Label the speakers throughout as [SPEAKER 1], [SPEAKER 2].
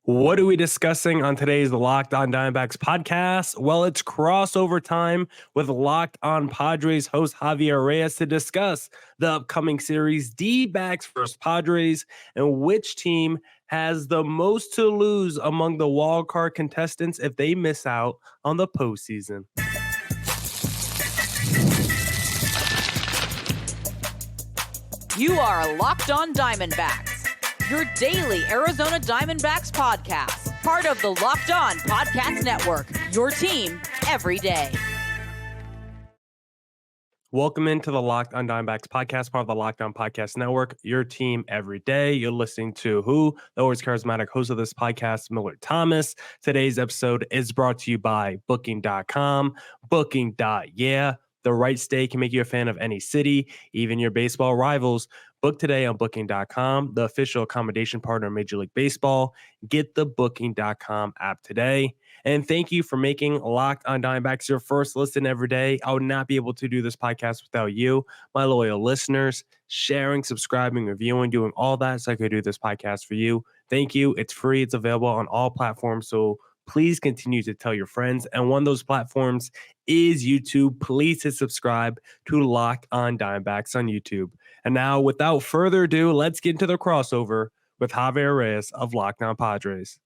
[SPEAKER 1] What are we discussing on today's Locked On Diamondbacks podcast? Well, it's crossover time with Locked On Padres host Javier Reyes to discuss the upcoming series D-backs versus Padres and which team has the most to lose among the wildcard contestants if they miss out on the postseason.
[SPEAKER 2] You are Locked On Diamondbacks, your daily Arizona Diamondbacks podcast, part of the Locked On Podcast Network, your team every day.
[SPEAKER 1] Welcome into the Locked On Diamondbacks podcast, part of the Locked On Podcast Network, your team every day. You're listening to who? The always charismatic host of this podcast, Millard Thomas. Today's episode is brought to you by Booking.com. Booking.yeah. The right stay can make you a fan of any city, even your baseball rivals. Book today on Booking.com, the official accommodation partner of Major League Baseball. Get the Booking.com app today. And thank you for making Locked On Diamondbacks your first listen every day. I would not be able to do this podcast without you, my loyal listeners, sharing, subscribing, reviewing, doing all that so I could do this podcast for you. Thank you. It's free. It's available on all platforms. So please continue to tell your friends. And one of those platforms is YouTube. Please hit subscribe to Locked On Diamondbacks on YouTube. And now, without further ado, let's get into the crossover with Javier Reyes of Locked On Padres.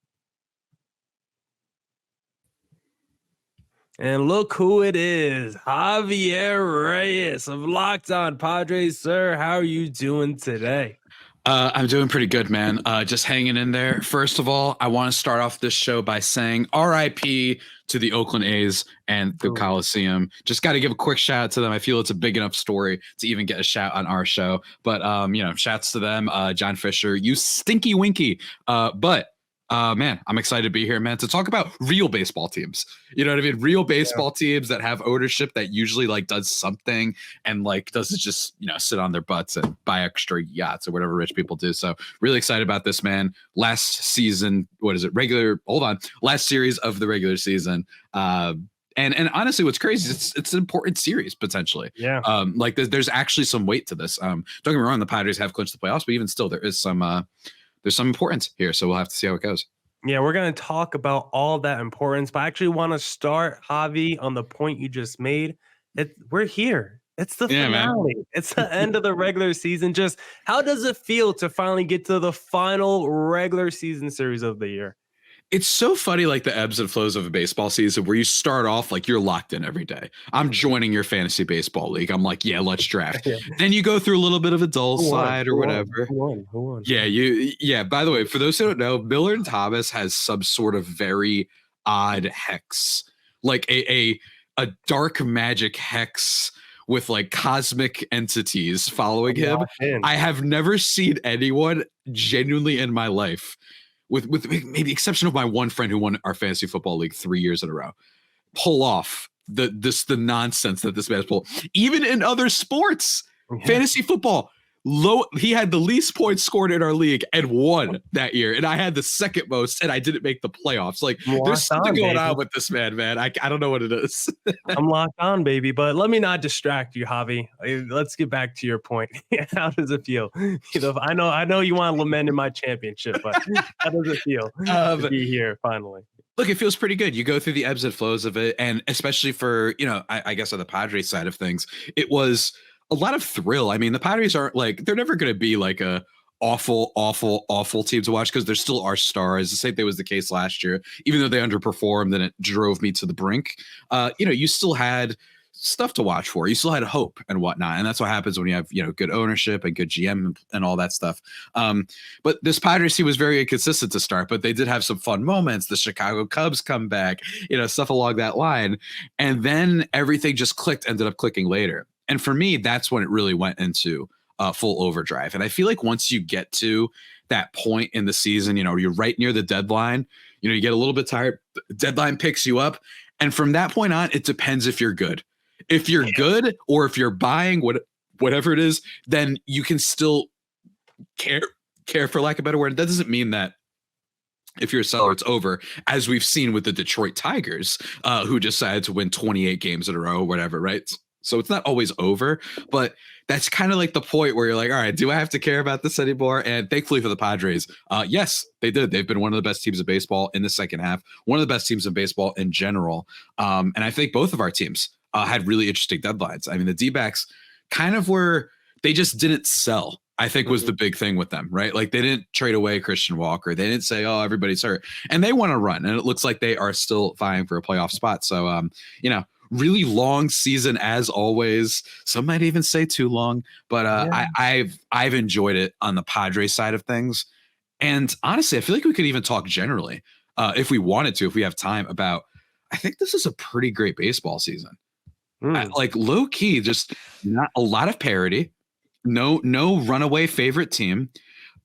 [SPEAKER 1] And look who it is, Javier Reyes of Locked On Padres. Sir, how are you doing today?
[SPEAKER 3] I'm doing pretty good, man. Just hanging in there. First of all, I want to start off this show by saying RIP to the Oakland A's and the Coliseum. Just got to give a quick shout out to them. I feel it's a big enough story to even get a shout on our show. But, shouts to them. John Fisher, you stinky winky. Man, I'm excited to be here, man, to talk about real baseball teams. You know what I mean? Real baseball teams that have ownership that usually does something and doesn't just, sit on their butts and buy extra yachts or whatever rich people do. So really excited about this, man. Last season, last series of the regular season. And honestly, what's crazy is it's an important series potentially.
[SPEAKER 1] Yeah.
[SPEAKER 3] There's actually some weight to this. Don't get me wrong, the Padres have clinched the playoffs, but even still, there's some importance here, so we'll have to see how it goes.
[SPEAKER 1] Yeah, we're going to talk about all that importance, but I actually want to start, Javi, on the point you just made. We're here. It's the finale. Man. It's the end of the regular season. Just how does it feel to finally get to the final regular season series of the year?
[SPEAKER 3] It's so funny, the ebbs and flows of a baseball season where you start off you're locked in every day. I'm joining your fantasy baseball league. I'm yeah, let's draft. Yeah. Then you go through a little bit of a dull side or whatever.
[SPEAKER 1] Who won?
[SPEAKER 3] Yeah. By the way, for those who don't know, Millard Thomas has some sort of very odd hex, a dark magic hex with cosmic entities following him. I have never seen anyone genuinely in my life, with maybe the exception of my one friend who won our fantasy football league 3 years in a row, pull off the nonsense that this man's pulled. Even in other sports, fantasy football, he had the least points scored in our league and won that year, and I had the second most, and I didn't make the playoffs. There's something going on with this man. I don't know what it is.
[SPEAKER 1] I'm locked on, baby. But let me not distract you, Javi. Let's get back to your point. How does it feel? I know you want to lament in my championship, but how does it feel to be here finally?
[SPEAKER 3] Look, it feels pretty good. You go through the ebbs and flows of it, and especially for I guess on the Padres side of things, it was a lot of thrill. I mean, the Padres aren't they're never going to be a awful team to watch because there still are stars. The same thing was the case last year, even though they underperformed and it drove me to the brink. You still had stuff to watch for. You still had hope and whatnot. And that's what happens when you have, good ownership and good GM and all that stuff. But this Padres team was very inconsistent to start, but they did have some fun moments. The Chicago Cubs come back, stuff along that line. And then everything just ended up clicking later. And for me, that's when it really went into full overdrive. And I feel like once you get to that point in the season, you're right near the deadline, you get a little bit tired, the deadline picks you up. And from that point on, it depends if you're good. If you're good or if you're buying whatever it is, then you can still care for lack of a better word. That doesn't mean that if you're a seller, it's over, as we've seen with the Detroit Tigers, who decided to win 28 games in a row or whatever, right? So it's not always over, but that's kind of like the point where you're like, all right, do I have to care about this anymore? And thankfully for the Padres, yes, they did. They've been one of the best teams of baseball in the second half, one of the best teams in baseball in general. And I think both of our teams had really interesting deadlines. I mean, the D-backs kind of were, they just didn't sell, I think was the big thing with them, right? Like they didn't trade away Christian Walker. They didn't say, oh, everybody's hurt. And they want to run. And it looks like they are still vying for a playoff spot. So, really long season as always. Some might even say too long, but I've enjoyed it on the Padres side of things. And honestly, I feel like we could even talk generally, if we wanted to, if we have time, about, I think this is a pretty great baseball season. Like low key, just not a lot of parity, no runaway favorite team,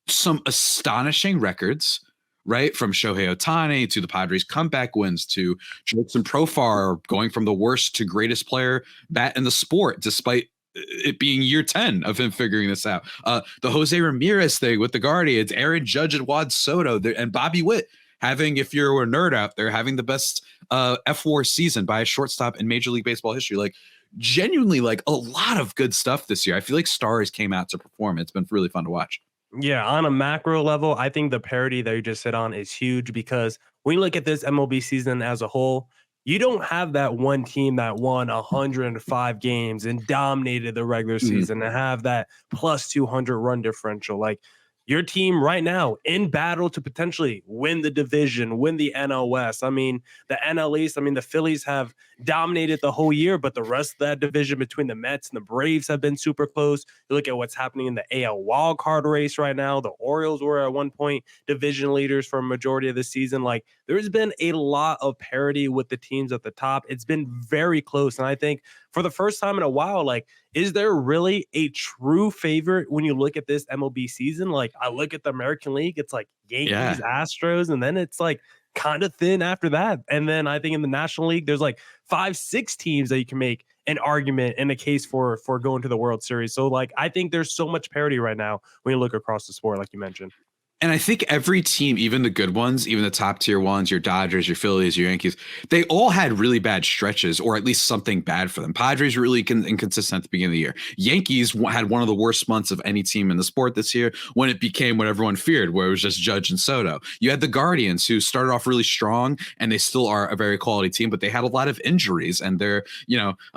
[SPEAKER 3] some astonishing records, right? From Shohei Ohtani to the Padres comeback wins to Jurickson Profar going from the worst to greatest player bat in the sport, despite it being year 10 of him figuring this out. The Jose Ramirez thing with the Guardians, Aaron Judge and Juan Soto, and Bobby Witt having, if you're a nerd out there, having the best F4 season by a shortstop in Major League Baseball history. Like genuinely, like a lot of good stuff this year. I feel like stars came out to perform. It's been really fun to watch.
[SPEAKER 1] Yeah, on a macro level, I think the parity that you just hit on is huge because when you look at this MLB season as a whole, you don't have that one team that won 105 games and dominated the regular season and have that plus 200 run differential. Like your team right now in battle to potentially win the division, win the NL West. I mean, the NL East, I mean, the Phillies have dominated the whole year, but the rest of that division between the Mets and the Braves have been super close. You look at what's happening in the AL wild card race right now. The Orioles were at one point division leaders for a majority of the season. Like there's been a lot of parity with the teams at the top. It's been very close. And I think for the first time in a while, like, is there really a true favorite when you look at this MLB season? Like I look at the American League, it's like Yankees, Astros, and then it's like kind of thin after that. And then I think in the National League, there's like 5-6 teams that you can make an argument and a case for going to the World Series. So like I think there's so much parity right now when you look across the sport, like you mentioned.
[SPEAKER 3] And I think every team, even the good ones, even the top tier ones, your Dodgers, your Phillies, your Yankees, they all had really bad stretches or at least something bad for them. Padres were really inconsistent at the beginning of the year. Yankees had one of the worst months of any team in the sport this year when it became what everyone feared, where it was just Judge and Soto. You had the Guardians, who started off really strong and they still are a very quality team, but they had a lot of injuries and they're,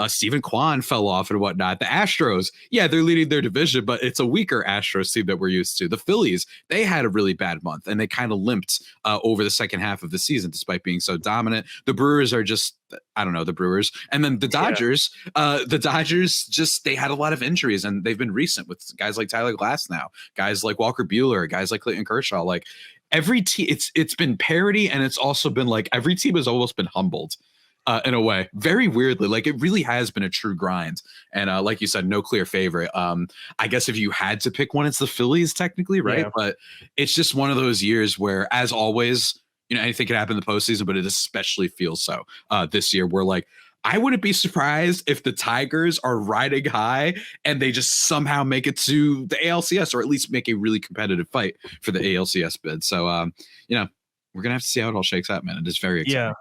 [SPEAKER 3] Stephen Kwan fell off and whatnot. The Astros, they're leading their division, but it's a weaker Astros team that we're used to. The Phillies, they had a really bad month and they kind of limped over the second half of the season despite being so dominant. The Brewers are just, I don't know, the Brewers. And then the Dodgers, just, they had a lot of injuries and they've been recent with guys like Tyler Glass now, guys like Walker Buehler, guys like Clayton Kershaw. Like every team, it's been parity, and it's also been like every team has almost been humbled. In a way, very weirdly, like it really has been a true grind. And like you said, no clear favorite. I guess if you had to pick one, it's the Phillies technically, right? Yeah. But it's just one of those years where, as always, anything can happen in the postseason, but it especially feels so this year. Where like, I wouldn't be surprised if the Tigers are riding high and they just somehow make it to the ALCS, or at least make a really competitive fight for the ALCS bid. So, we're gonna have to see how it all shakes out, man. It is very exciting.
[SPEAKER 1] Yeah.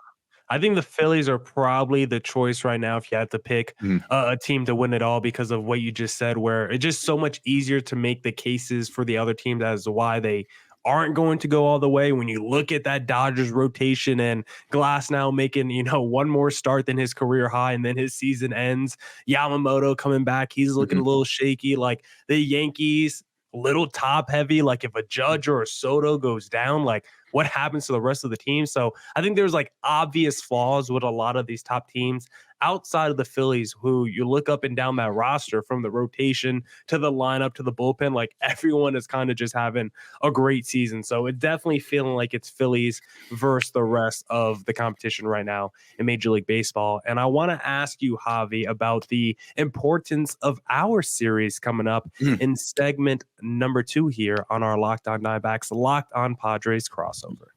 [SPEAKER 1] I think the Phillies are probably the choice right now if you had to pick a team to win it all, because of what you just said, where it's just so much easier to make the cases for the other teams as to why they aren't going to go all the way. When you look at that Dodgers rotation and Glass now making, one more start than his career high, and then his season ends. Yamamoto coming back, he's looking a little shaky. Like the Yankees, little top heavy. Like if a Judge or a Soto goes down, like what happens to the rest of the team? So I think there's like obvious flaws with a lot of these top teams outside of the Phillies, who you look up and down that roster from the rotation to the lineup to the bullpen, like everyone is kind of just having a great season. So it's definitely feeling like it's Phillies versus the rest of the competition right now in Major League Baseball. And I want to ask you, Javi, about the importance of our series coming up in segment number 2 here on our Locked On Diamondbacks, Locked On Padres crossover.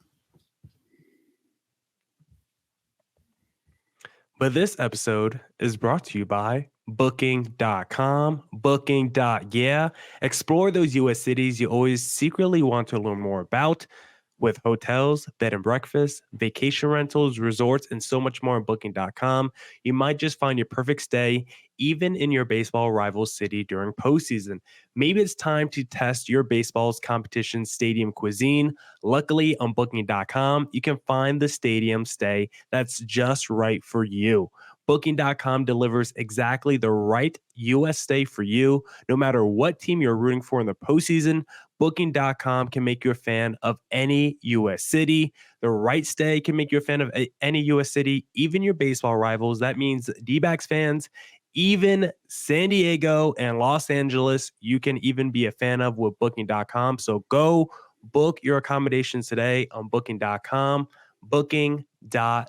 [SPEAKER 1] But this episode is brought to you by Booking.com. Booking.yeah. Explore those U.S. cities you always secretly want to learn more about. With hotels, bed and breakfast, vacation rentals, resorts, and so much more on Booking.com, you might just find your perfect stay, even in your baseball rival city during postseason. Maybe it's time to test your baseball's competition stadium cuisine. Luckily, on Booking.com, you can find the stadium stay that's just right for you. Booking.com delivers exactly the right U.S. stay for you, no matter what team you're rooting for in the postseason. Booking.com can make you a fan of any U.S. city. The right stay can make you a fan of any U.S. city, even your baseball rivals. That means D-backs fans, even San Diego and Los Angeles, you can even be a fan of with Booking.com. So go book your accommodations today on Booking.com. Booking.yeah.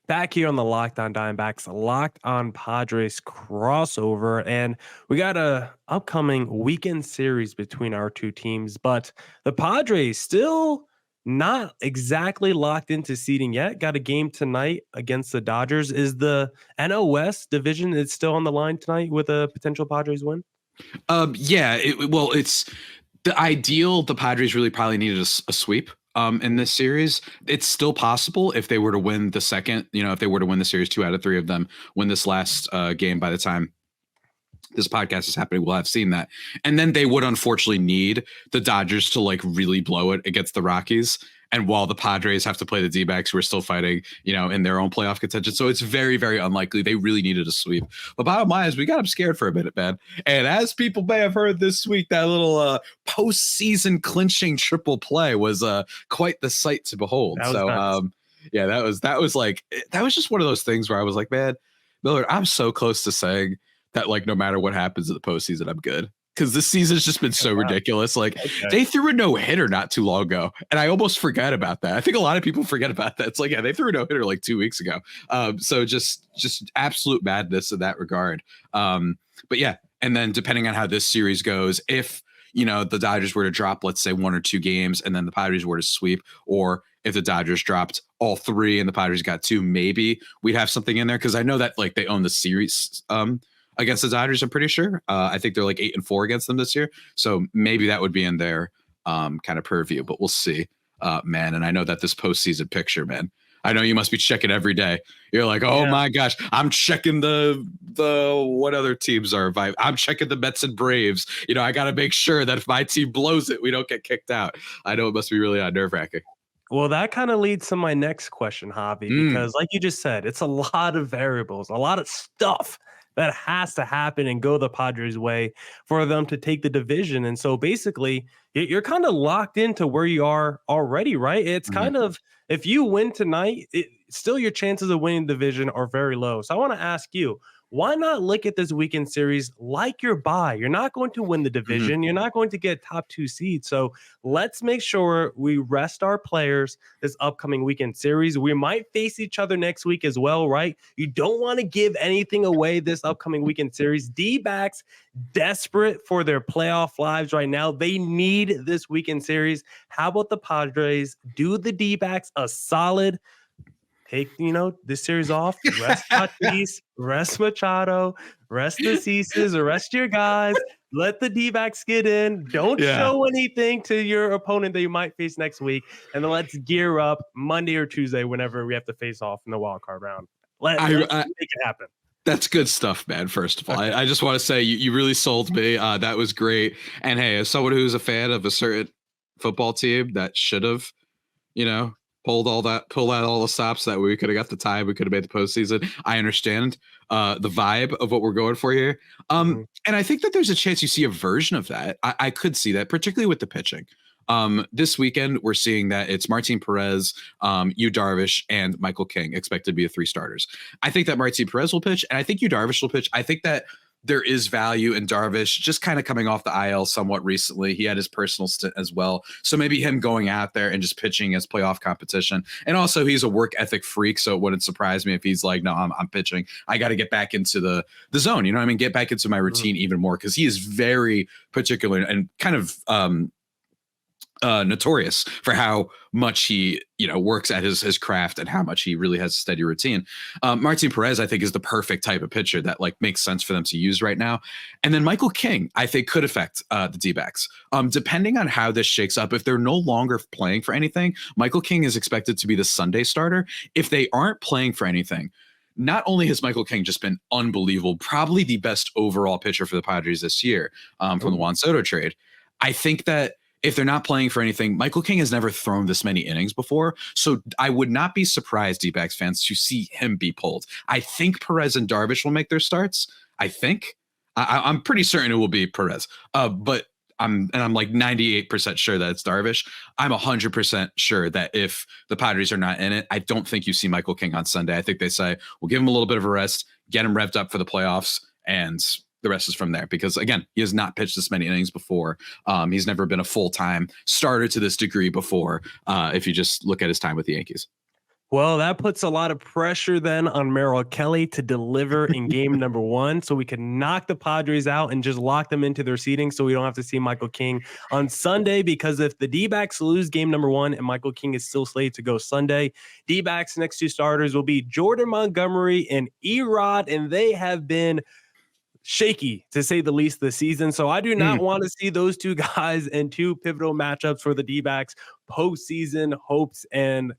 [SPEAKER 1] Back here on the Locked On Diamondbacks, Locked On Padres crossover, and we got a upcoming weekend series between our two teams, but the Padres still not exactly locked into seeding yet. Got a game tonight against the Dodgers. Is the NL West division is still on the line tonight with a potential Padres win?
[SPEAKER 3] Yeah, it's the ideal. The Padres really probably needed a sweep in this series. It's still possible if they were to win the second, if they were to win the series, 2 out of 3 of them win this last game by the time this podcast is happening, we'll have seen that. And then they would unfortunately need the Dodgers to like really blow it against the Rockies. And while the Padres have to play the D-backs, who are still fighting, in their own playoff contention. So it's very, very unlikely. They really needed a sweep. But bottom line is we got them scared for a minute, man. And as people may have heard this week, that little postseason clinching triple play was quite the sight to behold. So,
[SPEAKER 1] nice.
[SPEAKER 3] Yeah, that was just one of those things where I was like, man, Millard, I'm so close to saying that, like, no matter what happens in the postseason, I'm good. Because this season's just been so ridiculous. Like, they threw a no-hitter not too long ago, and I almost forgot about that. I think a lot of people forget about that. It's like, yeah, they threw a no-hitter like 2 weeks ago. So just absolute madness in that regard. But yeah, and then depending on how this series goes, if the Dodgers were to drop, let's say, 1 or 2 games, and then the Padres were to sweep, or if the Dodgers dropped all 3 and the Padres got 2, maybe we'd have something in there. Because I know that like they own the series against the Dodgers, I'm pretty sure. I think they're like 8-4 against them this year. So maybe that would be in their kind of purview, but we'll see, man. And I know that this postseason picture, man, I know you must be checking every day. You're like, oh my gosh, I'm checking the what other teams are. I'm checking the Mets and Braves. I got to make sure that if my team blows it, we don't get kicked out. I know it must be really nerve wracking.
[SPEAKER 1] Well, that kind of leads to my next question, Javi, because like you just said, it's a lot of variables, a lot of stuff that has to happen and go the Padres' way for them to take the division. And so basically, you're kind of locked into where you are already, right? It's kind of, if you win tonight, still your chances of winning the division are very low. So I want to ask you, why not look at this weekend series like your bye? You're not going to win the division. You're not going to get top 2 seeds. So let's make sure we rest our players this upcoming weekend series. We might face each other next week as well, right? You don't want to give anything away this upcoming weekend series. D-backs desperate for their playoff lives right now. They need this weekend series. How about the Padres? Do the D-backs a solid. Take, this series off, rest Tatis, rest Machado, rest the Ceases, rest your guys, let the D-backs get in. Don't show anything to your opponent that you might face next week. And then let's gear up Monday or Tuesday whenever we have to face off in the wild card round. Let's make it happen.
[SPEAKER 3] That's good stuff, man. First of all, I just want to say you really sold me. That was great. And hey, as someone who's a fan of a certain football team that should have, pulled out all the stops that we could have got the tie, we could have made the postseason. I understand the vibe of what we're going for here. And I think that there's a chance you see a version of that. I could see that, particularly with the pitching. This weekend, we're seeing that it's Martin Perez, Yu Darvish, and Michael King expected to be the 3 starters. I think that Martin Perez will pitch, and I think Yu Darvish will pitch. I think that there is value in Darvish just kind of coming off the IL somewhat recently. He had his personal stint as well. So maybe him going out there and just pitching as playoff competition. And also he's a work ethic freak. So it wouldn't surprise me if he's like, no, I'm pitching. I got to get back into the zone. Get back into my routine even more. Cause he is very particular and kind of, notorious for how much he, works at his craft and how much he really has a steady routine. Martin Perez, I think, is the perfect type of pitcher that like makes sense for them to use right now. And then Michael King, I think, could affect the D-backs. Depending on how this shakes up, if they're no longer playing for anything, Michael King is expected to be the Sunday starter. If they aren't playing for anything, not only has Michael King just been unbelievable, probably the best overall pitcher for the Padres this year from the Juan Soto trade. I think that if they're not playing for anything, Michael King has never thrown this many innings before. So I would not be surprised, D-backs fans, to see him be pulled. I think Perez and Darvish will make their starts. I think. I'm pretty certain it will be Perez. But I'm like 98% sure that it's Darvish. I'm 100% sure that if the Padres are not in it, I don't think you see Michael King on Sunday. I think they say, we'll give him a little bit of a rest, get him revved up for the playoffs, and the rest is from there. Because again, he has not pitched this many innings before. He's never been a full-time starter to this degree before, if you just look at his time with the Yankees.
[SPEAKER 1] Well, that puts a lot of pressure then on Merrill Kelly to deliver in game number 1 so we can knock the Padres out and just lock them into their seating so we don't have to see Michael King on Sunday, because if the D-backs lose game number 1 and Michael King is still slated to go Sunday, D-backs next 2 starters will be Jordan Montgomery and Erod, and they have been shaky, to say the least, this season. So I do not want to see those 2 guys in 2 pivotal matchups for the D-backs postseason hopes and,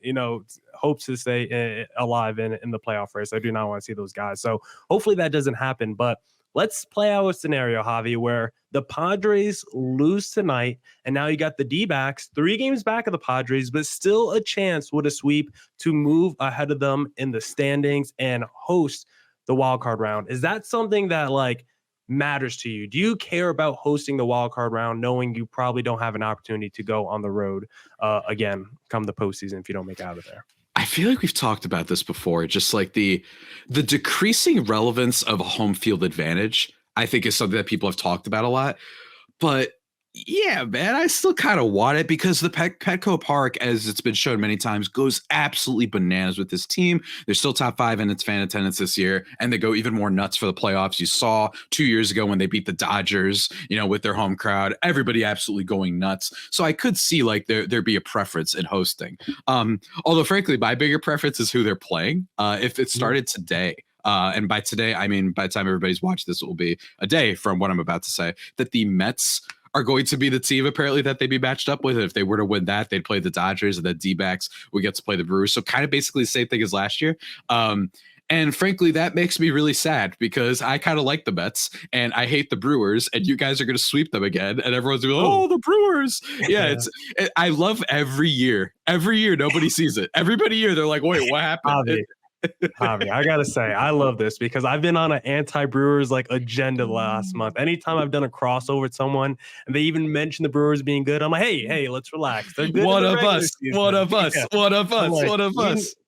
[SPEAKER 1] hopes to stay alive in the playoff race. I do not want to see those guys. So hopefully that doesn't happen. But let's play out a scenario, Javi, where the Padres lose tonight, and now you got the D-backs 3 games back of the Padres, but still a chance with a sweep to move ahead of them in the standings and host the wild card round. Is that something that like matters to you? Do you care about hosting the wild card round, knowing you probably don't have an opportunity to go on the road again come the postseason if you don't make it out of there?
[SPEAKER 3] I feel like we've talked about this before. Just like the decreasing relevance of a home field advantage, I think, is something that people have talked about a lot. But yeah, man, I still kind of want it because the Petco Park, as it's been shown many times, goes absolutely bananas with this team. They're still top 5 in its fan attendance this year, and they go even more nuts for the playoffs. You saw 2 years ago when they beat the Dodgers, with their home crowd, everybody absolutely going nuts. So I could see like there be a preference in hosting. Although frankly, my bigger preference is who they're playing. If it started today, and by today, I mean by the time everybody's watched this, it will be a day from what I'm about to say, that the Mets are going to be the team apparently that they'd be matched up with. And if they were to win that, they'd play the Dodgers, and the D-backs would get to play the Brewers. So kind of basically the same thing as last year. And frankly, that makes me really sad because I kind of like the Mets and I hate the Brewers, and you guys are going to sweep them again. And everyone's going, oh, the Brewers. Yeah, I love every year. Every year, nobody sees it. Everybody year, they're like, wait, what happened?
[SPEAKER 1] Javi, I gotta say, I love this because I've been on an anti-Brewers like agenda last month. Anytime I've done a crossover with someone and they even mention the Brewers being good, I'm like, hey, let's relax. They're good.
[SPEAKER 3] One of us.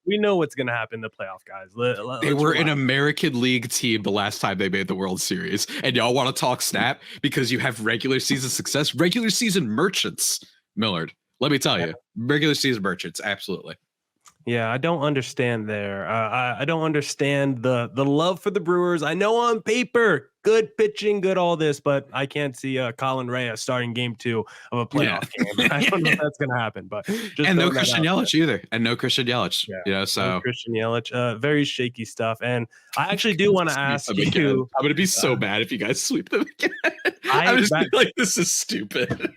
[SPEAKER 1] We know what's gonna happen in the playoff, guys.
[SPEAKER 3] They were an American League team the last time they made the World Series, and y'all want to talk snap because you have regular season success, regular season merchants, Millard. Let me tell you, regular season merchants, absolutely.
[SPEAKER 1] Yeah, I don't understand there. I don't understand the love for the Brewers. I know on paper, good pitching, good all this, but I can't see Colin Reyes starting game 2 of a playoff game. I don't know if that's going to happen. But
[SPEAKER 3] and no Christian Yelich either. And no Christian Yelich.
[SPEAKER 1] Yeah, no Christian Yelich. Very shaky stuff. And I actually do want to ask you.
[SPEAKER 3] I'm going to be so mad if you guys sweep them again. I'm just like, this is stupid.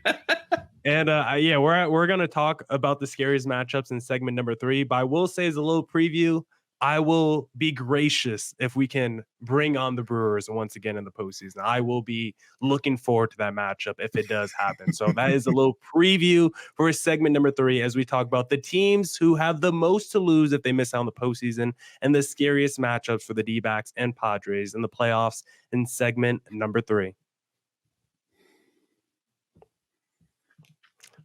[SPEAKER 1] And we're going to talk about the scariest matchups in segment number 3. But I will say, as a little preview, I will be gracious if we can bring on the Brewers once again in the postseason. I will be looking forward to that matchup if it does happen. So that is a little preview for segment number 3 as we talk about the teams who have the most to lose if they miss out on the postseason and the scariest matchups for the D-backs and Padres in the playoffs in segment number 3.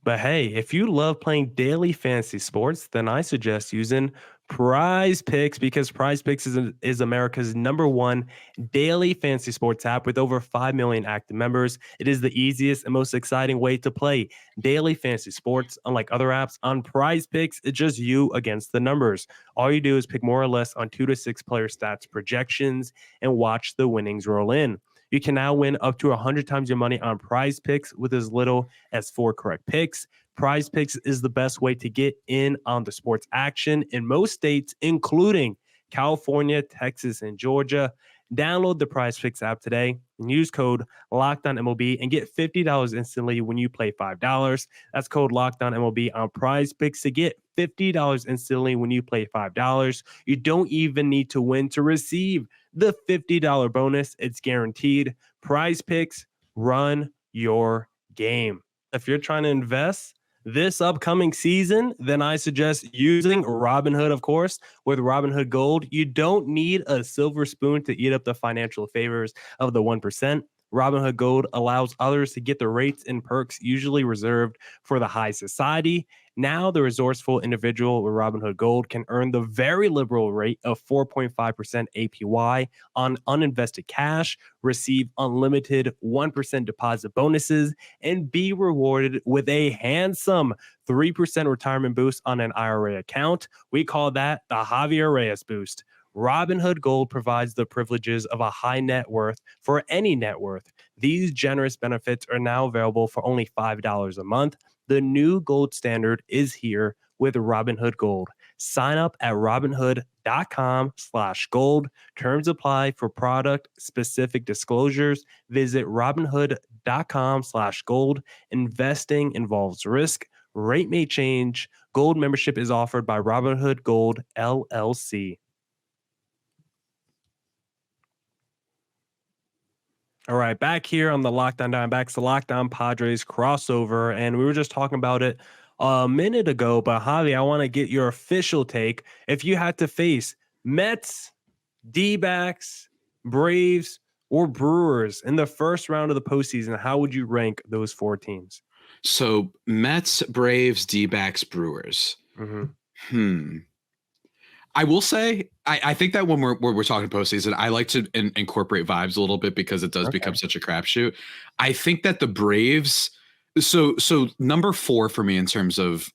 [SPEAKER 1] But hey, if you love playing daily fantasy sports, then I suggest using Prize Picks, because Prize Picks is America's #1 daily fantasy sports app with over 5 million active members. It is the easiest and most exciting way to play daily fantasy sports. Unlike other apps, on Prize Picks, it's just you against the numbers. All you do is pick more or less on 2 to 6 player stats projections and watch the winnings roll in. You can now win up to 100 times your money on Prize Picks with as little as 4 correct picks. Prize Picks is the best way to get in on the sports action in most states, including California, Texas, and Georgia. Download the Prize Picks app today and use code LOCKEDONMLB and get $50 instantly when you play $5. That's code LOCKEDONMLB on Prize Picks to get $50 instantly when you play $5. You don't even need to win to receive the $50 bonus. It's guaranteed. Prize Picks, run your game. If you're trying to invest this upcoming season, then I suggest using Robinhood, of course. With Robinhood Gold, you don't need a silver spoon to eat up the financial favors of the 1%. Robinhood Gold allows others to get the rates and perks usually reserved for the high society. Now, the resourceful individual with Robinhood Gold can earn the very liberal rate of 4.5% APY on uninvested cash, receive unlimited 1% deposit bonuses, and be rewarded with a handsome 3% retirement boost on an IRA account. We call that the Javier Reyes boost. Robinhood Gold provides the privileges of a high net worth for any net worth. These generous benefits are now available for only $5 a month. The new gold standard is here with Robinhood Gold. Sign up at Robinhood.com/gold. Terms apply for product specific disclosures. Visit Robinhood.com/gold. Investing involves risk. Rate may change. Gold membership is offered by Robinhood Gold LLC. All right, back here on the Locked On Diamondbacks, the Locked On Padres crossover, and we were just talking about it a minute ago, but Javi, I want to get your official take. If you had to face Mets, D-backs, Braves, or Brewers in the first round of the postseason, how would you rank those 4 teams?
[SPEAKER 3] So Mets, Braves, D-backs, Brewers. I will say, I think that when we're talking postseason, I like to incorporate vibes a little bit because it does become such a crapshoot. I think that the Braves, so number 4 for me in terms of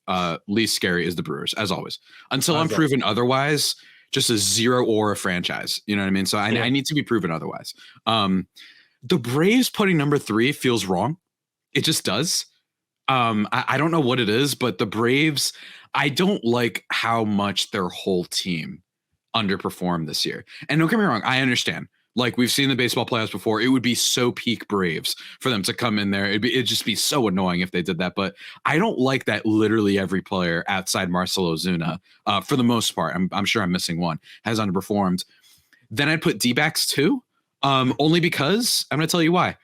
[SPEAKER 3] least scary is the Brewers, as always. Until I'm proven otherwise, just a zero aura franchise. You know what I mean? So I need to be proven otherwise. The Braves putting number 3 feels wrong. It just does. I don't know what it is, but the Braves, I don't like how much their whole team underperformed this year. And don't get me wrong, I understand. Like, we've seen the baseball playoffs before. It would be so peak Braves for them to come in there. It'd just be so annoying if they did that. But I don't like that literally every player outside Marcell Ozuna, for the most part, I'm sure I'm missing one, has underperformed. Then I'd put D-backs too, only because I'm going to tell you why.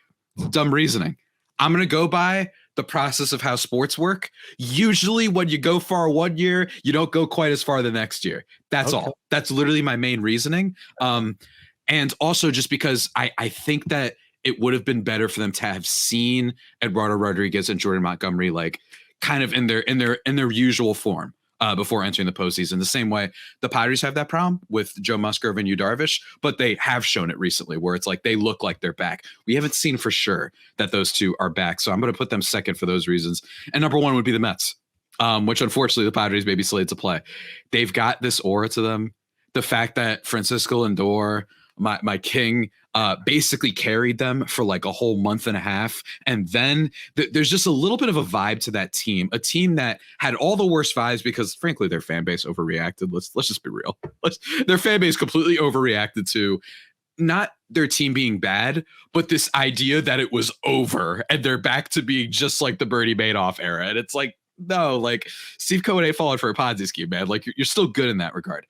[SPEAKER 3] Dumb reasoning. I'm going to go by the process of how sports work. Usually when you go far one year, you don't go quite as far the next year. That's all. That's literally my main reasoning. And also just because I think that it would have been better for them to have seen Eduardo Rodriguez and Jordan Montgomery like kind of in their usual form before entering the postseason. The same way the Padres have that problem with Joe Musgrove and Yu Darvish, but they have shown it recently where it's like they look like they're back. We haven't seen for sure that those two are back, so I'm going to put them second for those reasons. And number 1 would be the Mets, which unfortunately the Padres may be slated to play. They've got this aura to them. The fact that Francisco Lindor, my king, basically carried them for like a whole month and a half. And then there's just a little bit of a vibe to that team, a team that had all the worst vibes because frankly, their fan base overreacted. Let's just be real. Their fan base completely overreacted to not their team being bad, but this idea that it was over and they're back to being just like the Bernie Madoff era. And it's like, no, like Steve Cohen ain't falling for a Ponzi scheme, man. Like you're still good in that regard.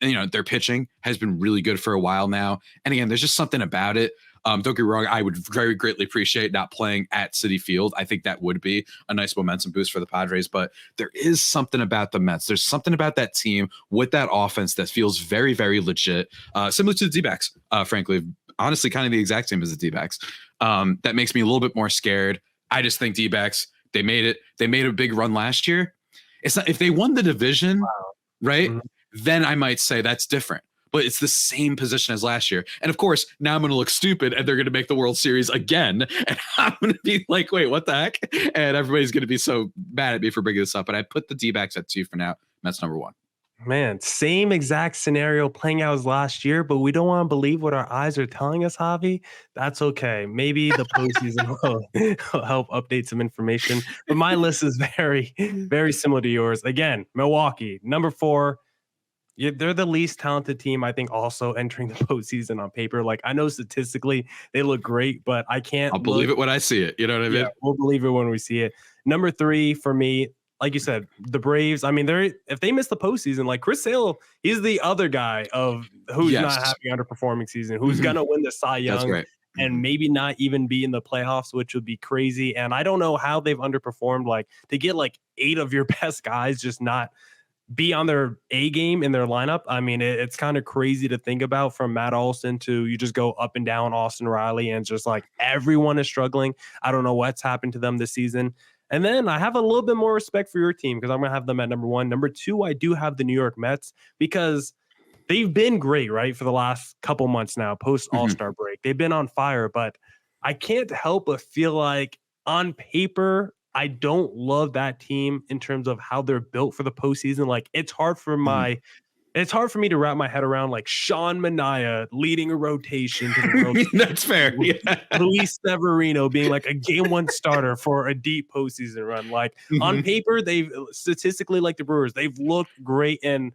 [SPEAKER 3] And, you know, their pitching has been really good for a while now. And again, there's just something about it. Don't get me wrong, I would very greatly appreciate not playing at Citi Field. I think that would be a nice momentum boost for the Padres, but there is something about the Mets. There's something about that team with that offense that feels very, very legit, similar to the D-backs, frankly. Honestly, kind of the exact same as the D-backs. That makes me a little bit more scared. I just think D-backs, they made it. They made a big run last year. It's not, if they won the division, right, then I might say that's different. But it's the same position as last year. And of course, now I'm going to look stupid and they're going to make the World Series again. And I'm going to be like, wait, what the heck? And everybody's going to be so mad at me for bringing this up. But I put the D-backs at 2 for now. That's number 1.
[SPEAKER 1] Man, same exact scenario playing out as last year, but we don't want to believe what our eyes are telling us, Javi. That's okay. Maybe the postseason will help update some information. But my list is very, very similar to yours. Again, Milwaukee, number 4. Yeah, they're the least talented team, I think, also entering the postseason on paper. Like, I know statistically they look great, but I can't
[SPEAKER 3] I'll
[SPEAKER 1] look.
[SPEAKER 3] believe it when I see it. You know what I
[SPEAKER 1] Yeah,
[SPEAKER 3] mean?
[SPEAKER 1] we'll believe it when we see it. Number 3 for me, like you said, the Braves. I mean, they're if they miss the postseason, like Chris Sale, he's the other guy of who's not
[SPEAKER 3] Yes.
[SPEAKER 1] having underperforming season, who's
[SPEAKER 3] Mhm.
[SPEAKER 1] gonna win the Cy
[SPEAKER 3] That's
[SPEAKER 1] Young
[SPEAKER 3] right.
[SPEAKER 1] and
[SPEAKER 3] Mhm.
[SPEAKER 1] maybe not even be in the playoffs, which would be crazy. And I don't know how they've underperformed. Like to get like 8 of your best guys just not be on their A game in their lineup. I mean, it's kind of crazy to think about from Matt Olson to you just go up and down Austin Riley and just like everyone is struggling. I don't know what's happened to them this season. And then I have a little bit more respect for your team because I'm going to have them at number 1. Number 2, I do have the New York Mets because they've been great, right? For the last couple months now, post
[SPEAKER 3] Mhm.
[SPEAKER 1] All-Star break. They've been on fire, but I can't help but feel like on paper, I don't love that team in terms of how they're built for the postseason. Like
[SPEAKER 3] Mhm.
[SPEAKER 1] it's hard for me to wrap my head around like Sean Manaea leading a rotation to the World
[SPEAKER 3] That's fair.
[SPEAKER 1] Series,
[SPEAKER 3] Yeah.
[SPEAKER 1] Luis Severino being like a game 1 starter for a deep postseason run. Like on
[SPEAKER 3] Mhm.
[SPEAKER 1] paper, they've statistically like the Brewers, they've looked great. And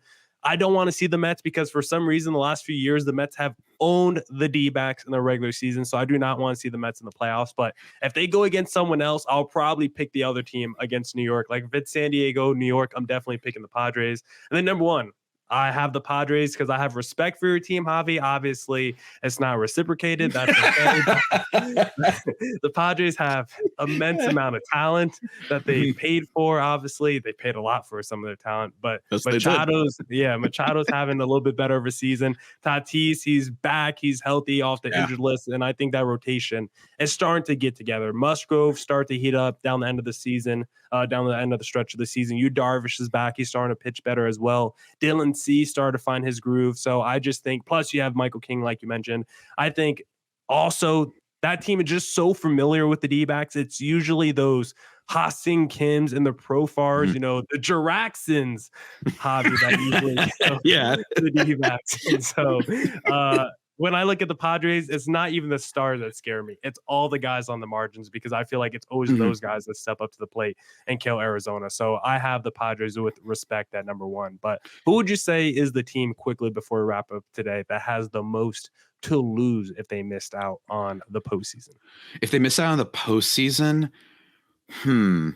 [SPEAKER 1] I don't want to see the Mets because for some reason, the last few years, the Mets have owned the D-backs in the regular season. So I do not want to see the Mets in the playoffs. But if they go against someone else, I'll probably pick the other team against New York. Like if it's San Diego, New York, I'm definitely picking the Padres. And then number 1, I have the Padres because I have respect for your team, Javi. Obviously, it's not reciprocated. That's okay. The Padres have immense amount of talent that they
[SPEAKER 3] Mhm.
[SPEAKER 1] paid for. Obviously, they paid a lot for some of their talent, but
[SPEAKER 3] Yes, they did.
[SPEAKER 1] Machado's having a little bit better of a season. Tatis, he's back, he's healthy off the
[SPEAKER 3] Yeah.
[SPEAKER 1] injured list, and I think that rotation is starting to get together. Musgrove start to heat up down the end of the season, down the end of the stretch of the season. Yu Darvish is back; he's starting to pitch better as well. Dylan C started to find his groove, so I just think. Plus, you have Michael King, like you mentioned. I think also that team is just so familiar with the D-backs. It's usually those Ha-Sing Kims and the Profars,
[SPEAKER 3] Mhm.
[SPEAKER 1] you know, the Jiraxons, Javi, that usually get
[SPEAKER 3] Yeah.
[SPEAKER 1] the D-backs. And so when I look at the Padres, it's not even the stars that scare me. It's all the guys on the margins because I feel like it's always
[SPEAKER 3] Mhm.
[SPEAKER 1] those guys that step up to the plate and kill Arizona. So I have the Padres with respect at number 1. But who would you say is the team quickly before we wrap up today that has the most to lose if they missed out on the postseason?
[SPEAKER 3] If they miss out on the postseason, hmm,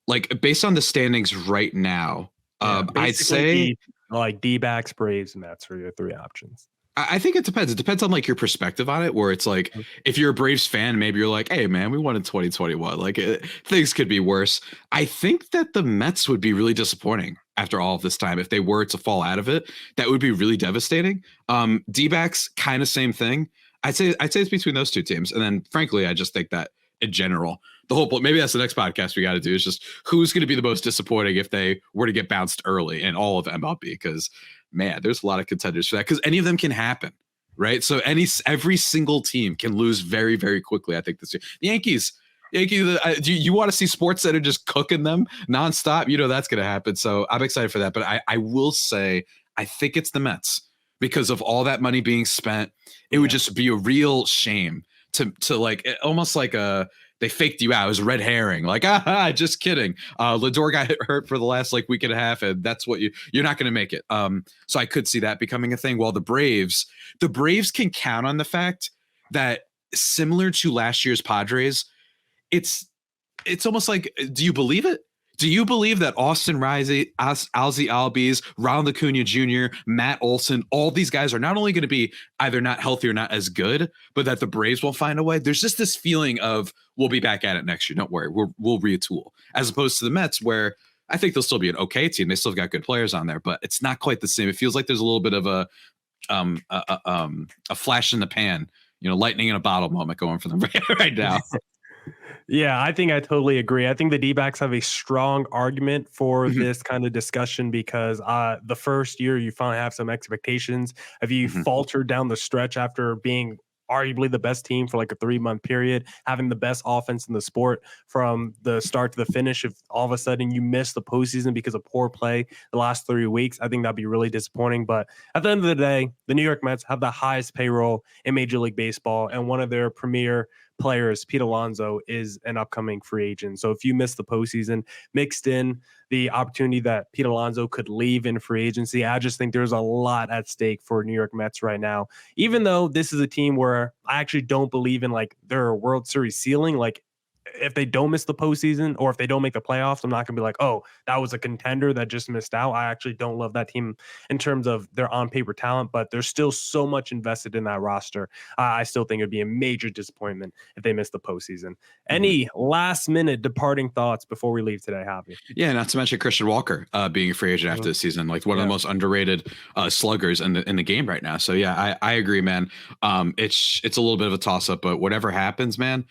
[SPEAKER 3] like based on the standings right now,
[SPEAKER 1] Yeah,
[SPEAKER 3] I'd
[SPEAKER 1] basically
[SPEAKER 3] say
[SPEAKER 1] the like D-backs, Braves, Mets are your 3 options.
[SPEAKER 3] I think it depends. It depends on like your perspective on it. Where it's like,
[SPEAKER 1] Mhm.
[SPEAKER 3] if you're a Braves fan, maybe you're like, "Hey, man, we won in 2021. Like, things could be worse." I think that the Mets would be really disappointing after all of this time if they were to fall out of it. That would be really devastating. D-backs, kind of same thing. I'd say it's between those two teams, and then frankly, I just think that in general, the whole point. Maybe that's the next podcast we got to do is just who's going to be the most disappointing if they were to get bounced early in all of MLB because man, there's a lot of contenders for that because any of them can happen, right? So every single team can lose very, very quickly. I think this year, the Yankees. Do you want to see sports that are just cooking them nonstop? You know that's going to happen. So I'm excited for that. But I will say I think it's the Mets because of all that money being spent. It would
[SPEAKER 1] Yeah.
[SPEAKER 3] just be a real shame to like almost like they faked you out. It was a red herring. Like, just kidding. Lindor got hurt for the last like week and a half, and that's what you're not going to make it. So I could see that becoming a thing. While the Braves can count on the fact that similar to last year's Padres, it's almost like, do you believe it? Do you believe that Austin Riley, Alzi Albies, Ronald Acuna Jr., Matt Olson, all these guys are not only going to be either not healthy or not as good, but that the Braves will find a way? There's just this feeling of we'll be back at it next year. Don't worry, we'll retool. As opposed to the Mets, where I think they'll still be an okay team. They still got good players on there, but it's not quite the same. It feels like there's a little bit of a flash in the pan, lightning in a bottle moment going for them right now.
[SPEAKER 1] Yeah, I think I totally agree. I think the D-backs have a strong argument for
[SPEAKER 3] Mhm.
[SPEAKER 1] this kind of discussion because the first year you finally have some expectations. If you
[SPEAKER 3] Mhm.
[SPEAKER 1] falter down the stretch after being arguably the best team for like a 3-month period, having the best offense in the sport from the start to the finish. If all of a sudden you miss the postseason because of poor play the last 3 weeks, I think that'd be really disappointing. But at the end of the day, the New York Mets have the highest payroll in Major League Baseball, and one of their premier players, Pete Alonso, is an upcoming free agent. So if you miss the postseason, mixed in the opportunity that Pete Alonso could leave in free agency, I just think there's a lot at stake for New York Mets right now. Even though this is a team where I actually don't believe in like their World Series ceiling, like if they don't miss the postseason or if they don't make the playoffs, I'm not going to be like, oh, that was a contender that just missed out. I actually don't love that team in terms of their on-paper talent, but there's still so much invested in that roster. I still think it would be a major disappointment if they miss the postseason. Any last-minute departing thoughts before we leave today, Javi?
[SPEAKER 3] Yeah, not to mention Christian Walker being a free agent after this season, like one of the most underrated sluggers in the game right now. So yeah, I agree, man. It's a little bit of a toss-up, but whatever happens, man,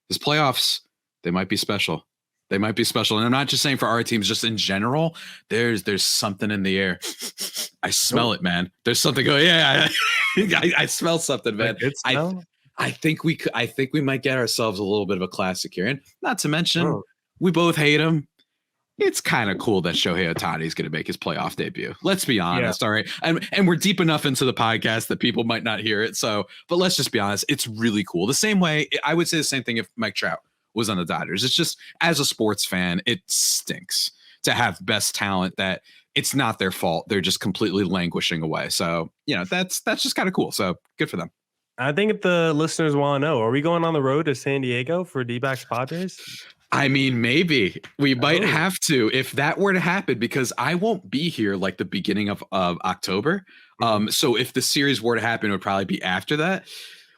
[SPEAKER 3] this playoffs, they might be special. They might be special. And I'm not just saying for our teams, just in general, there's something in the air. I smell it, man. There's something going. Yeah, I smell something, man. I think we might get ourselves a little bit of a classic here. And not to mention, we both hate him. It's kind of cool that Shohei Ohtani is going to make his playoff debut. Let's be honest. All right. And we're deep enough into the podcast that people might not hear it. So, but let's just be honest. It's really cool. The same way I would say the same thing if Mike Trout was on the Dodgers. It's just, as a sports fan, it stinks to have best talent that it's not their fault. They're just completely languishing away. So, that's just kind of cool. So good for them.
[SPEAKER 1] I think if the listeners want to know, are we going on the road to San Diego for D-backs Padres?
[SPEAKER 3] I mean, maybe we might have to if that were to happen, because I won't be here like the beginning of October. So if the series were to happen, it would probably be after that.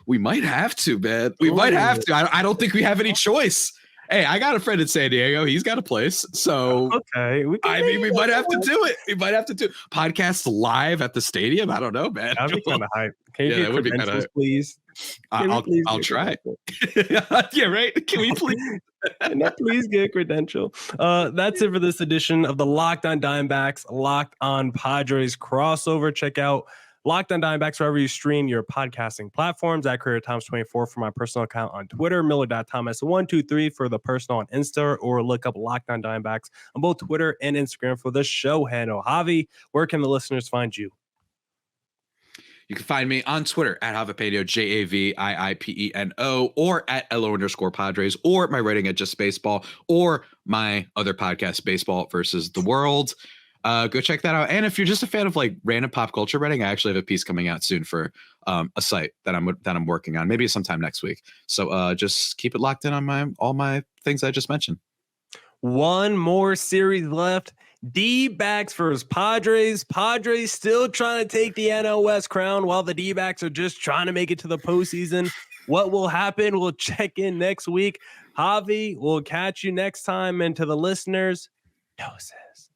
[SPEAKER 3] We might have to, man. We might have to. I don't think we have any choice. Hey, I got a friend in San Diego. He's got a place. So,
[SPEAKER 1] okay.
[SPEAKER 3] We might have to do it. We might have to do podcast live at the stadium. I don't know, man.
[SPEAKER 1] That'd be kind of hype. Can you get credentials, please?
[SPEAKER 3] I'll try. Yeah, right. Can we please?
[SPEAKER 1] Please get a credential. That's it for this edition of the Locked On Diamondbacks, Locked On Padres crossover. Check out Locked On Diamondbacks wherever you stream your podcasting platforms. At CareerTimes24 for my personal account on Twitter, Miller.Thomas123 for the personal on Insta, or look up Locked On Diamondbacks on both Twitter and Instagram for the show handle. Javi, where can the listeners find you?
[SPEAKER 3] You can find me on Twitter at Javipeno, JAVIIPENO, or at @LO_Padres, or my writing at Just Baseball, or my other podcast, Baseball versus the World. Go check that out. And if you're just a fan of like random pop culture writing, I actually have a piece coming out soon for a site that I'm working on, maybe sometime next week. So just keep it locked in on all my things I just mentioned.
[SPEAKER 1] One more series left. D-backs versus Padres. Padres still trying to take the NL West crown while the D-backs are just trying to make it to the postseason. What will happen? We'll check in next week. Javi, we'll catch you next time. And to the listeners, doses.